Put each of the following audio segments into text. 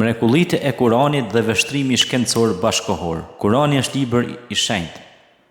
Mrekullitë e Kuranit dhe veshtrimi shkencor bashkëkohor. Kurani është libër i shenjtë,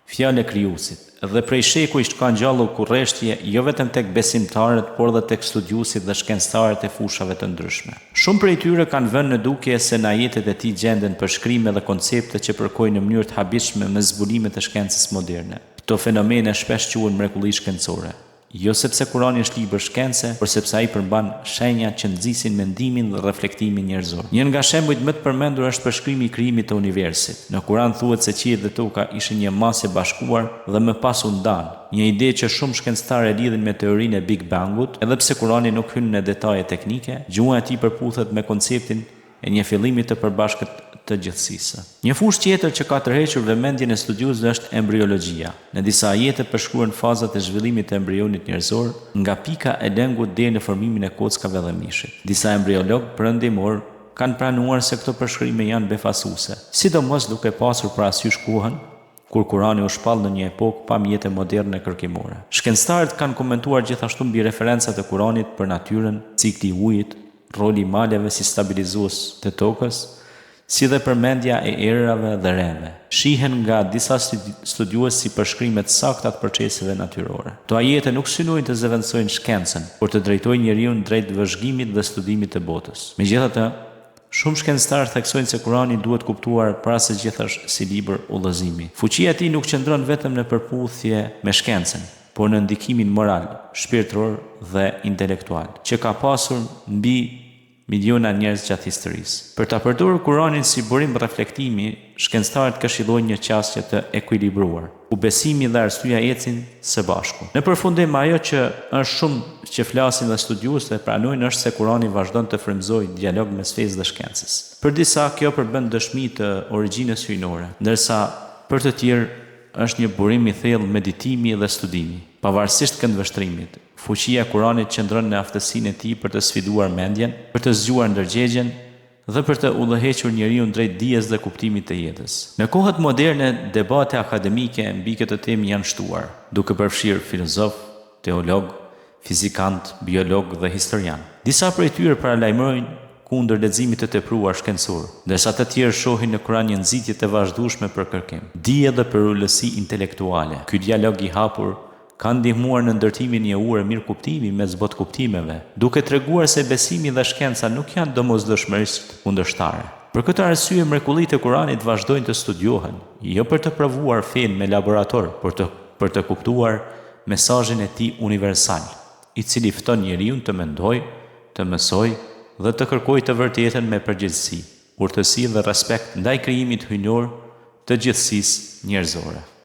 fjalë e krijuesit, dhe prej shekujsh ka ngjallur kurreshtje jo vetëm tek besimtarët, por edhe tek studiuesit dhe shkencëtarët e fushave të ndryshme. Shumë prej tyre kanë vënë në dukje se në ajetet e tij gjenden përshkrime dhe koncepte që përkojnë në mënyrë të habitshme me zbulimet e shkencës moderne. Këto fenomene shpesh quhen mrekulli shkencore. Jo sepse Kurani është libër shkence, por sepse ai përmban shenja që nxisin mendimin dhe reflektimin njerëzor. Një nga shembujt më të përmendur është përshkrimi i krijimit të universit. Në Kuran thuhet se qielli dhe toka ishin një masë e bashkuar dhe më pas u ndanë. Një ide që shumë shkencëtarë lidhin me teorinë e Big Bangut, edhe pse Kurani nuk hyn në detaje teknike, gjuha e tij përputhet me konceptin e një fillimi të përbashkët të gjithësisë. Një fushë tjetër që ka tërhequr vëmendjen e studiuesve është embriologjia. Në disa ajete përshkruhen fazat e zhvillimit të embrionit njerëzor, nga pika e lëngut deri në formimin e kockave dhe mishit. Disa embriologë perëndimor kanë pranuar se këto përshkrime janë befasuese, sidomos duke pasur parasysh kohën kur Kurani u shpall në një epokë pa mjete moderne kërkimore. Shkencëtarët kanë komentuar gjithashtu mbi referencat e Kuranit për natyrën, cikli i ujit, roli i maleve si stabilizues të tokës, si dhe përmendja e erërave dhe rreve. Shihen nga disa studiues si përshkrime të sakta të proceseve natyrore. Këto ajete nuk synojnë të zëvendësojnë shkencën, por të drejtojnë njeriun drejt vëzhgimit dhe studimit të botës. Megjithatë, shumë shkencëtarë theksojnë se Kurani duhet kuptuar para së gjithash si libër udhëzimi. Fuqia e tij nuk qëndron vetëm në përputhje me shkencën, por në ndikimin moral, shpirtëror dhe intelektual që ka pasur mbi miliona njerëz gjatë historisë. Për ta përdorur Kuranin si burim reflektimi, shkencëtarët këshillojnë një qasje të ekuilibruar, ku besimi dhe arsyeja ecin së bashku. Në përfundim, ajo që është shumë që flasin dhe studiuesve pranojnë është se Kurani vazhdon të frymëzojë dialog mes fesë dhe shkencës. Për disa kjo përbën dëshmi të origjinës hyjnore, ndërsa për të tjerë është një burim i thellë meditimi dhe studimi. Pavarësisht këndvështrimit, fuqia e Kuranit qëndron në aftësinë e tij për të sfiduar mendjen, për të zgjuar ndërgjegjen dhe për të udhëhequr njeriu drejt dijes dhe kuptimit të jetës. Në kohët moderne, debate akademike mbi këtë temë janë shtuar, duke përfshirë filozof, teolog, fizikant, biolog dhe historian. Disa prej tyre paralajmërojnë kundër leximit të tepruar shkencor, ndërsa të tjerë shohin në Kuran një nxitje të vazhdueshme për kërkim, dije dhe për ullësi intelektuale. Ky dialog i hapur ka ndihmuar në ndërtimin e urë mirëkuptimi mes botkuptimeve, duke treguar se besimi dhe shkenca nuk janë domosdoshmërisht kundërshtare. Për këtë arsye, mrekullitë e Kuranit vazhdojnë të studiohen, jo për të provuar fenë me laborator, por për të kuptuar mesazhin e tij universal, i cili fton njeriu të mendojë, të mësojë dhe të kërkojë të vërtetën me përgjegjësi, urtësi dhe respekt ndaj krijimit hyjnor të gjithësisë njerëzore.